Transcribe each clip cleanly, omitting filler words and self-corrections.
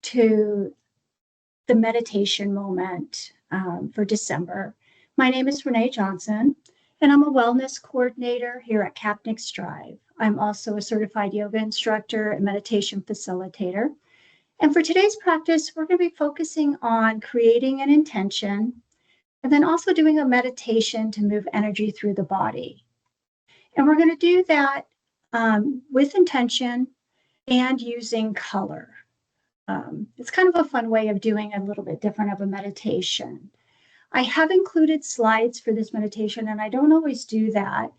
to the meditation moment for December. My name is Renee Johnson, and I'm a wellness coordinator here at Kapnick Strive. I'm also a certified yoga instructor and meditation facilitator. And for today's practice, we're going to be focusing on creating an intention and then also doing a meditation to move energy through the body. And we're going to do that with intention and using color. It's kind of a fun way of doing a little bit different of a meditation. I have included slides for this meditation, and I don't always do that.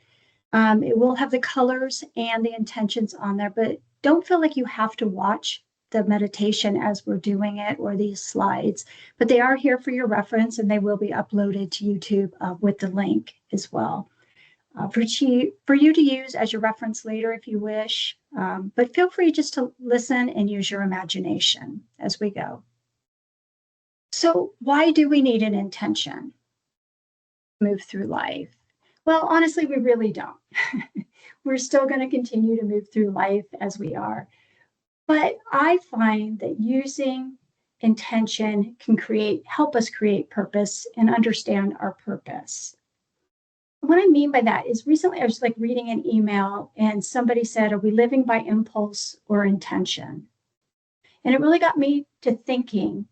It will have the colors and the intentions on there, but don't feel like you have to watch the meditation as we're doing it or these slides, but they are here for your reference and they will be uploaded to YouTube with the link as well. For you to use as your reference later if you wish, but feel free just to listen and use your imagination as we go. So why do we need an intention to move through life? Well, honestly, we really don't. We're still going to continue to move through life as we are. But I find that using intention can help us create purpose and understand our purpose. What I mean by that is recently I was reading an email and somebody said, are we living by impulse or intention? And it really got me to thinking,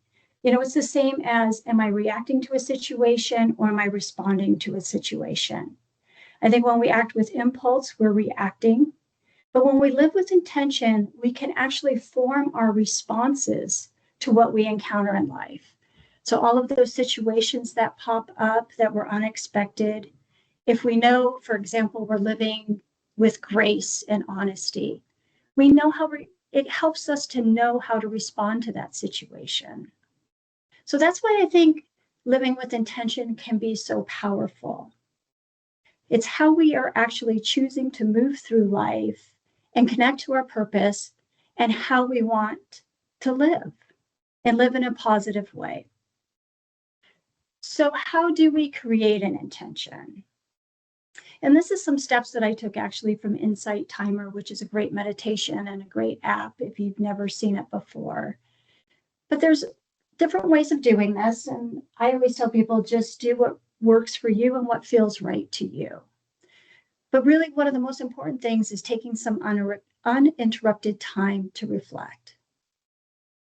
it's the same as, am I reacting to a situation or am I responding to a situation? I think when we act with impulse, we're reacting. But when we live with intention, we can actually form our responses to what we encounter in life. So all of those situations that pop up that were unexpected, if we know, for example, we're living with grace and honesty, we know it helps us to know how to respond to that situation. So that's why I think living with intention can be so powerful. It's how we are actually choosing to move through life and connect to our purpose and how we want to live and live in a positive way. So how do we create an intention? And this is some steps that I took actually from Insight Timer, which is a great meditation and a great app if you've never seen it before. But there's different ways of doing this. And I always tell people just do what works for you and what feels right to you. But really, one of the most important things is taking some uninterrupted time to reflect.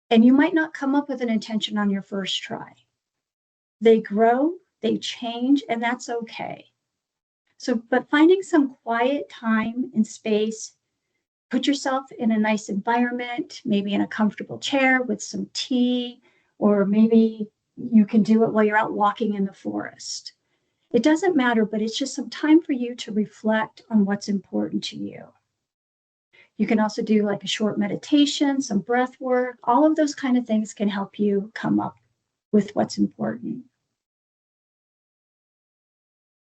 And you might not come up with an intention on your first try. They grow, they change, and that's okay. But finding some quiet time and space, put yourself in a nice environment, maybe in a comfortable chair with some tea, or maybe you can do it while you're out walking in the forest. It doesn't matter, but it's just some time for you to reflect on what's important to you. You can also do a short meditation, some breath work. All of those kind of things can help you come up with what's important.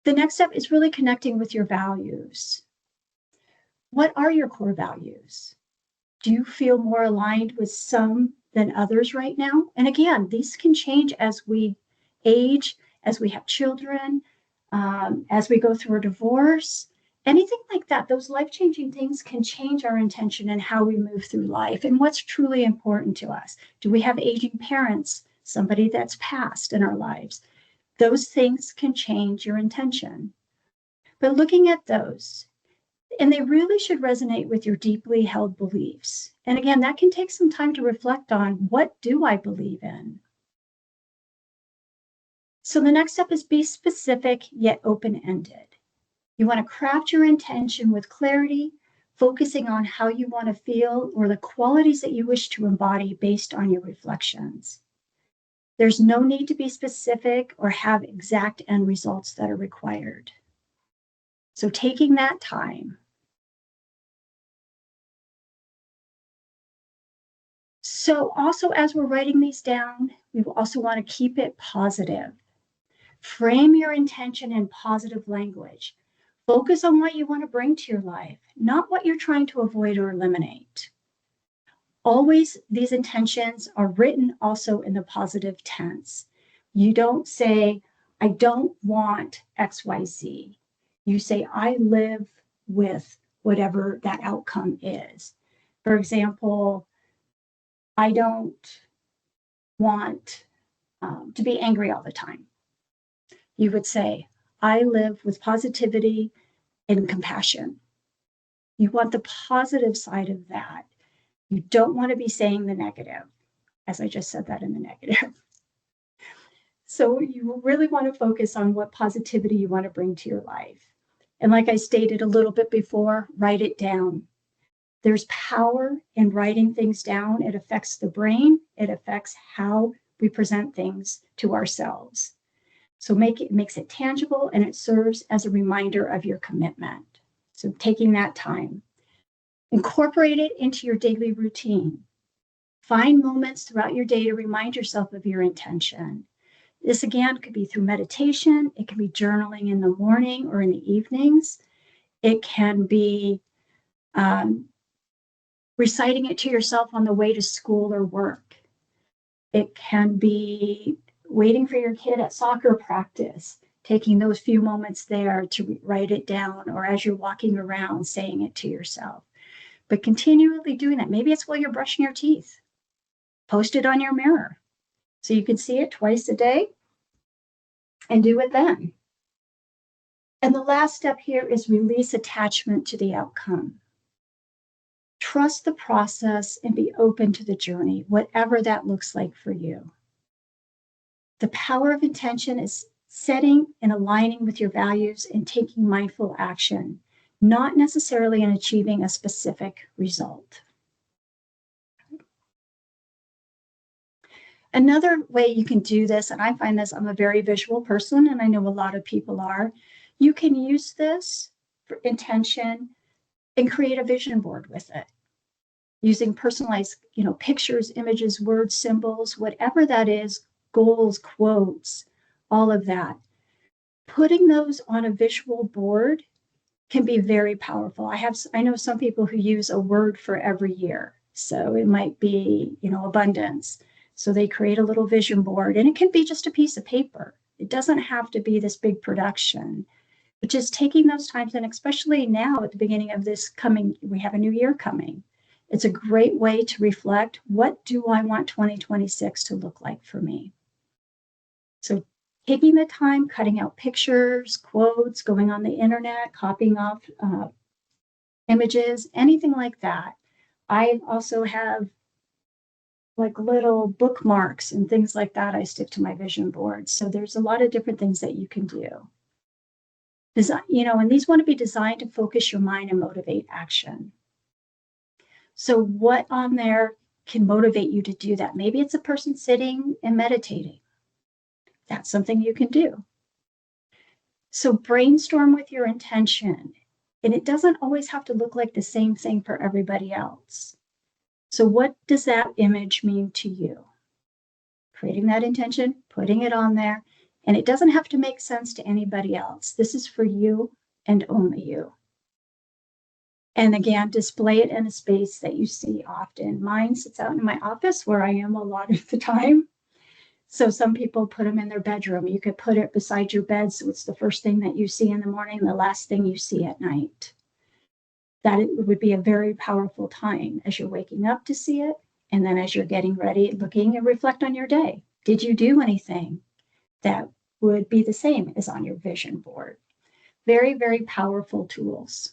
The next step is really connecting with your values. What are your core values? Do you feel more aligned with some than others right now? And again, these can change as we age, as we have children, as we go through a divorce, anything like that. Those life-changing things can change our intention and how we move through life and what's truly important to us. Do we have aging parents, somebody that's passed in our lives? Those things can change your intention. But looking at those, and they really should resonate with your deeply held beliefs. And again, that can take some time to reflect on, what do I believe in? So the next step is be specific yet open-ended. You want to craft your intention with clarity, focusing on how you want to feel or the qualities that you wish to embody based on your reflections. There's no need to be specific or have exact end results that are required. So taking that time. So also, as we're writing these down, we also want to keep it positive. Frame your intention in positive language. Focus on what you want to bring to your life, not what you're trying to avoid or eliminate. Always, these intentions are written also in the positive tense. You don't say, I don't want XYZ. You say, I live with whatever that outcome is. For example, I don't want to be angry all the time. You would say, I live with positivity and compassion. You want the positive side of that. You don't want to be saying the negative, as I just said that in the negative. So you really want to focus on what positivity you want to bring to your life. And like I stated a little bit before, write it down. There's power in writing things down. It affects the brain. It affects how we present things to ourselves. So it makes it tangible, and it serves as a reminder of your commitment. So taking that time. Incorporate it into your daily routine. Find moments throughout your day to remind yourself of your intention. This again could be through meditation. It can be journaling in the morning or in the evenings. It can be reciting it to yourself on the way to school or work. It can be waiting for your kid at soccer practice, taking those few moments there to write it down, or as you're walking around, saying it to yourself. But continually doing that. Maybe it's while you're brushing your teeth. Post it on your mirror so you can see it twice a day and do it then. And the last step here is release attachment to the outcome. Trust the process and be open to the journey, whatever that looks like for you. The power of intention is setting and aligning with your values and taking mindful action, not necessarily in achieving a specific result. Another way you can do this, and I find this, I'm a very visual person, and I know a lot of people are, you can use this for intention and create a vision board with it, using personalized, pictures, images, words, symbols, whatever that is, goals, quotes, all of that. Putting those on a visual board can be very powerful. I know some people who use a word for every year. So it might be, abundance. So they create a little vision board, and it can be just a piece of paper. It doesn't have to be this big production, but just taking those times, and especially now at the beginning of we have a new year coming. It's a great way to reflect, what do I want 2026 to look like for me? So taking the time, cutting out pictures, quotes, going on the internet, copying off images, anything like that. I also have like little bookmarks and things like that I stick to my vision board. So there's a lot of different things that you can do. And these want to be designed to focus your mind and motivate action. So what on there can motivate you to do that? Maybe it's a person sitting and meditating. That's something you can do. So brainstorm with your intention. And it doesn't always have to look like the same thing for everybody else. So what does that image mean to you? Creating that intention, putting it on there, and it doesn't have to make sense to anybody else. This is for you and only you. And again, display it in a space that you see often. Mine sits out in my office where I am a lot of the time. So some people put them in their bedroom. You could put it beside your bed, so it's the first thing that you see in the morning, the last thing you see at night. That it would be a very powerful time as you're waking up to see it. And then as you're getting ready, looking and reflect on your day. Did you do anything that would be the same as on your vision board? Very, very powerful tools.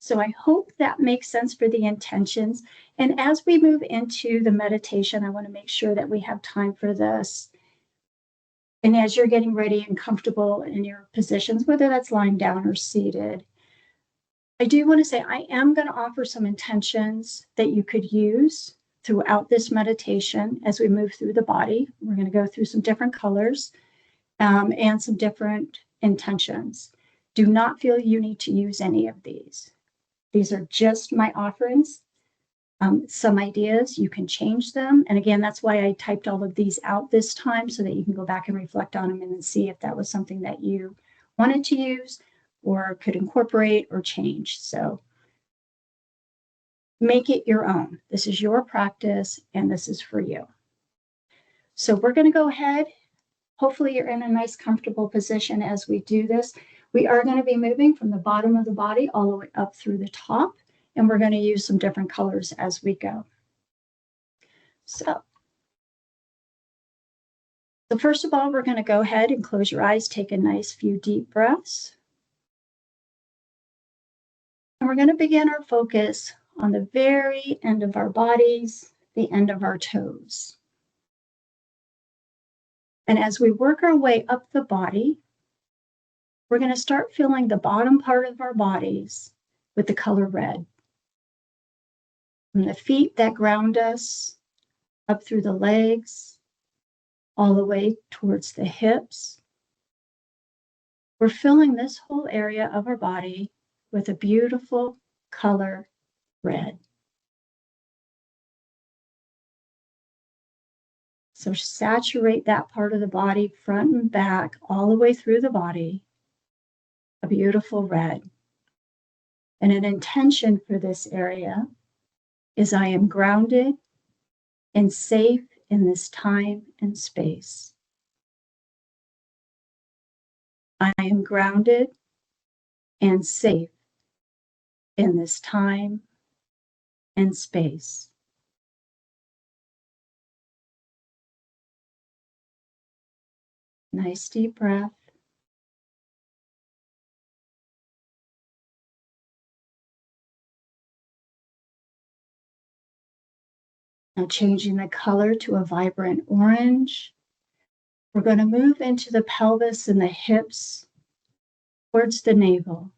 So I hope that makes sense for the intentions. And as we move into the meditation, I want to make sure that we have time for this. And as you're getting ready and comfortable in your positions, whether that's lying down or seated, I do want to say I am going to offer some intentions that you could use throughout this meditation as we move through the body. We're going to go through some different colors and some different intentions. Do not feel you need to use any of these. These are just my offerings. Some ideas, you can change them. And again, that's why I typed all of these out this time, so that you can go back and reflect on them and then see if that was something that you wanted to use or could incorporate or change. So make it your own. This is your practice, and this is for you. So we're going to go ahead. Hopefully you're in a nice, comfortable position as we do this. We are going to be moving from the bottom of the body all the way up through the top, and we're going to use some different colors as we go. So first of all, we're going to go ahead and close your eyes, take a nice few deep breaths. And we're going to begin our focus on the very end of our bodies, the end of our toes. And as we work our way up the body, we're going to start filling the bottom part of our bodies with the color red. From the feet that ground us, up through the legs, all the way towards the hips. We're filling this whole area of our body with a beautiful color red. So saturate that part of the body, front and back, all the way through the body, a beautiful red. And an intention for this area is I am grounded and safe in this time and space. I am grounded and safe in this time and space. Nice deep breath. Now changing the color to a vibrant orange. We're going to move into the pelvis and the hips towards the navel.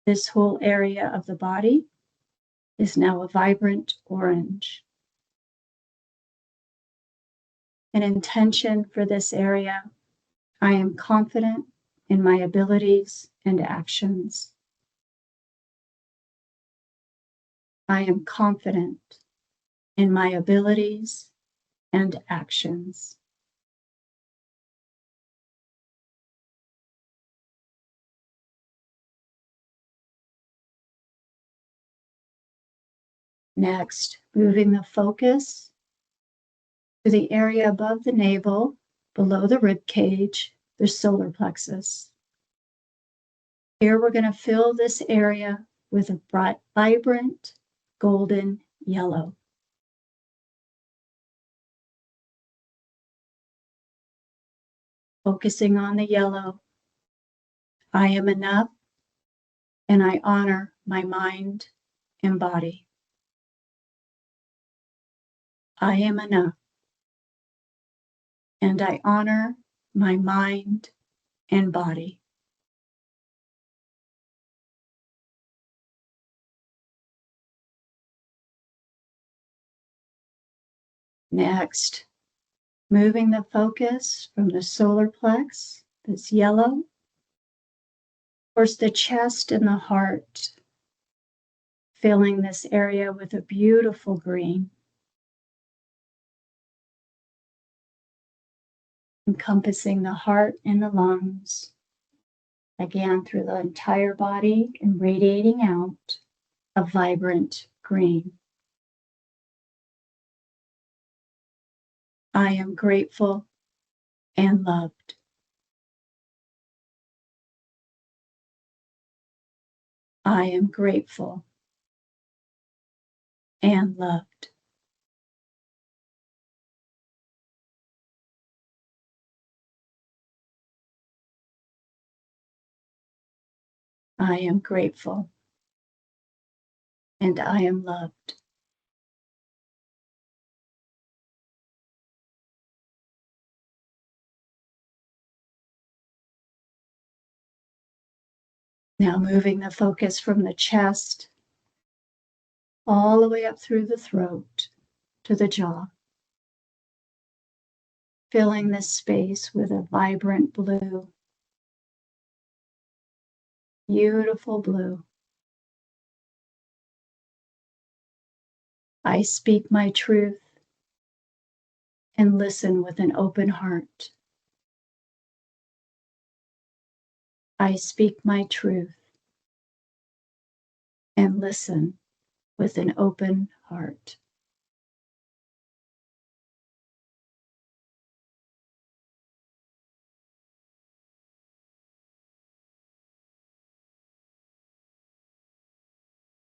This whole area of the body is now a vibrant orange. An intention for this area, I am confident in my abilities and actions. I am confident in my abilities and actions. Next, moving the focus to the area above the navel, below the rib cage, the solar plexus. Here we're going to fill this area with a bright, vibrant golden yellow. Focusing on the yellow, I am enough and I honor my mind and body. I am enough and I honor my mind and body. Next, moving the focus from the solar plex, that's yellow, towards the chest and the heart, filling this area with a beautiful green, encompassing the heart and the lungs, again through the entire body and radiating out a vibrant green. I am grateful and loved. I am grateful and loved. I am grateful and I am loved. Now moving the focus from the chest all the way up through the throat to the jaw, filling this space with a vibrant blue, beautiful blue. I speak my truth and listen with an open heart. I speak my truth and listen with an open heart.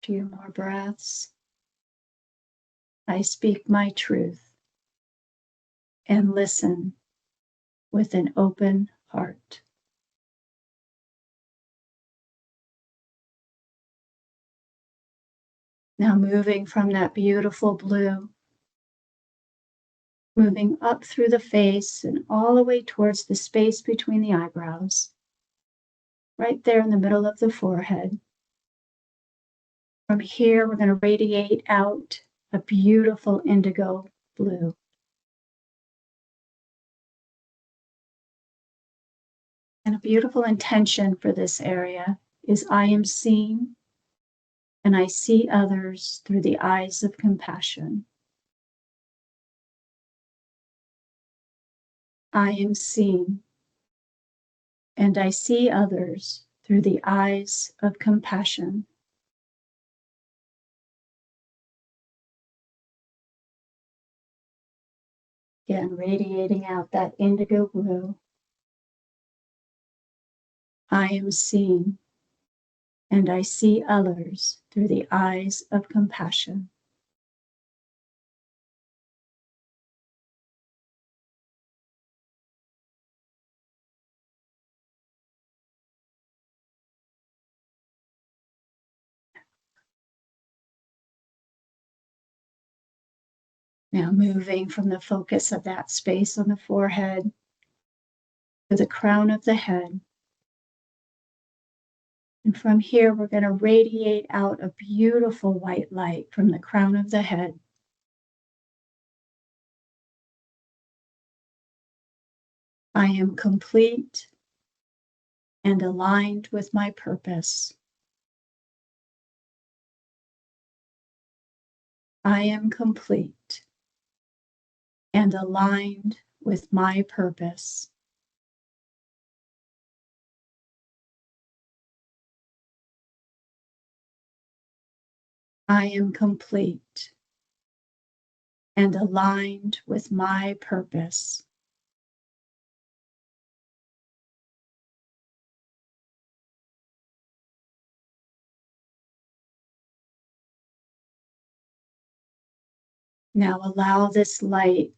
A few more breaths. I speak my truth and listen with an open heart. Now moving from that beautiful blue, moving up through the face and all the way towards the space between the eyebrows, right there in the middle of the forehead. From here, we're going to radiate out a beautiful indigo blue. And a beautiful intention for this area is I am seen and I see others through the eyes of compassion. I am seen and I see others through the eyes of compassion. Again, radiating out that indigo blue. I am seen and I see others through the eyes of compassion. Now moving from the focus of that space on the forehead to the crown of the head. And from here, we're going to radiate out a beautiful white light from the crown of the head. I am complete and aligned with my purpose. I am complete and aligned with my purpose. I am complete and aligned with my purpose. Now allow this light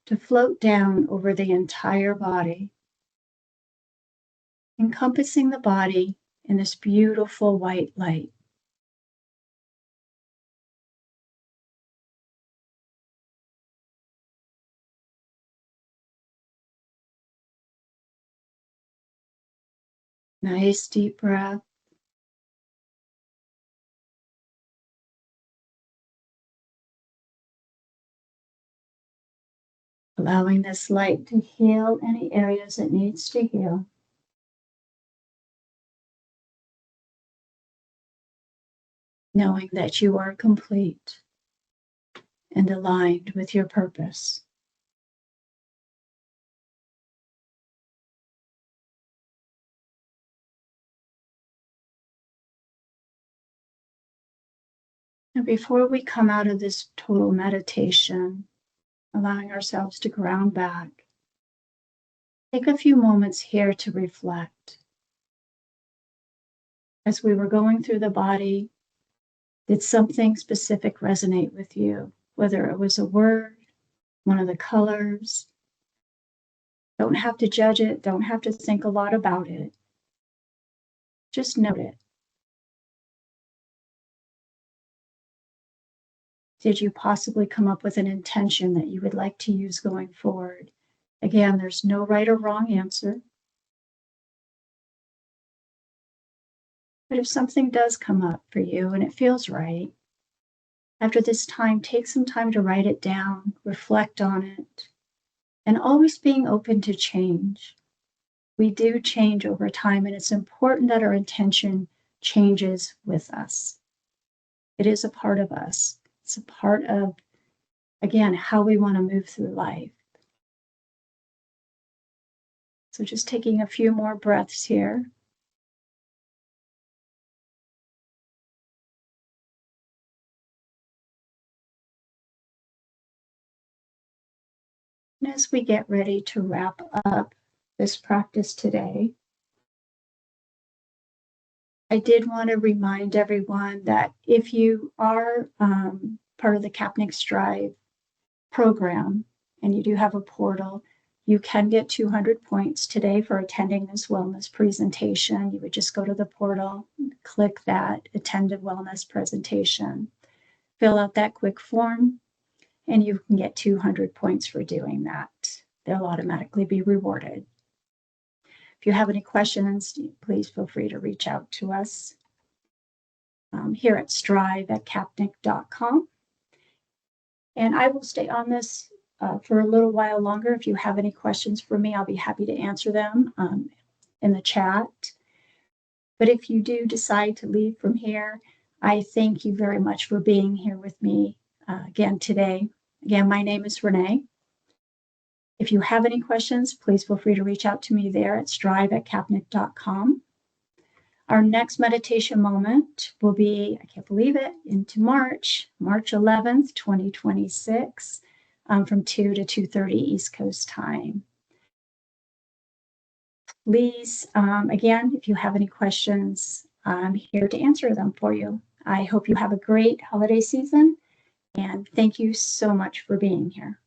to float down over the entire body, encompassing the body in this beautiful white light. Nice deep breath. Allowing this light to heal any areas it needs to heal. Knowing that you are complete and aligned with your purpose. And before we come out of this total meditation, allowing ourselves to ground back, take a few moments here to reflect. As we were going through the body, did something specific resonate with you? Whether it was a word, one of the colors. Don't have to judge it, don't have to think a lot about it. Just note it. Did you possibly come up with an intention that you would like to use going forward? Again, there's no right or wrong answer. But if something does come up for you and it feels right, after this time, take some time to write it down, reflect on it, and always being open to change. We do change over time, and it's important that our intention changes with us. It is a part of us. It's a part of, again, how we want to move through life. So just taking a few more breaths here. And as we get ready to wrap up this practice today, I did want to remind everyone that if you are part of the Kapnick Strive program, and you do have a portal, you can get 200 points today for attending this wellness presentation. You would just go to the portal, click that attend a wellness presentation, fill out that quick form, and you can get 200 points for doing that. They'll automatically be rewarded. If you have any questions, please feel free to reach out to us here at strive@kapnick.com. And I will stay on this for a little while longer. If you have any questions for me, I'll be happy to answer them in the chat. But if you do decide to leave from here, I thank you very much for being here with me again today. Again, my name is Renee. If you have any questions, please feel free to reach out to me there at strive@kapnick.com. Our next meditation moment will be, I can't believe it, into March 11th, 2026, from 2 to 2:30 East Coast time. Please, again, if you have any questions, I'm here to answer them for you. I hope you have a great holiday season, and thank you so much for being here.